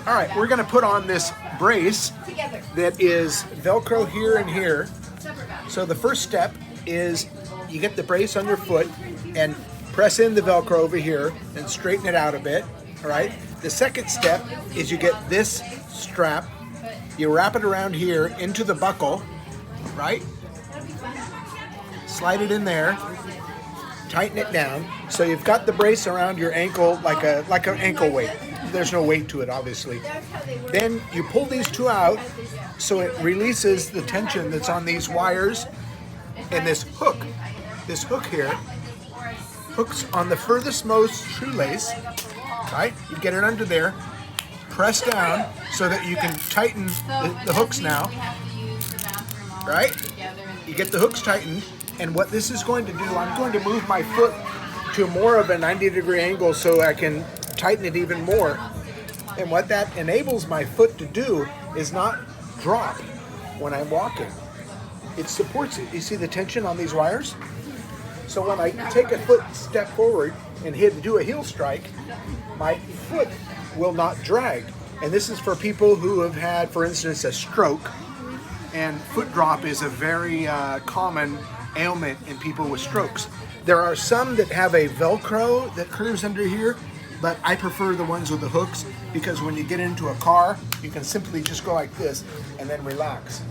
All right, we're gonna put on this brace that is Velcro here and here. So the first step is you get the brace on your foot and press in the Velcro over here and straighten it out a bit, all right? The second step is you get this strap, you wrap it around here into the buckle, right? Slide it in there, tighten it down. So you've got the brace around your ankle like an ankle weight. There's no weight to it, obviously. Then you pull these two out so it releases the tension that's on these wires and this hook. This hook here hooks on the furthest most shoelace, right? You get it under there, press down so that you can tighten the hooks now, right? You get the hooks tightened, and what this is going to do, I'm going to move my foot to more of a 90-degree angle so I can tighten it even more. And what that enables my foot to do is not drop when I'm walking. It supports it. You see the tension on these wires? So when I take a foot step forward and do a heel strike, my foot will not drag. And this is for people who have had, for instance, a stroke. And foot drop is a very common ailment in people with strokes. There are some that have a Velcro that curves under here, but I prefer the ones with the hooks because when you get into a car, you can simply just go like this and then relax.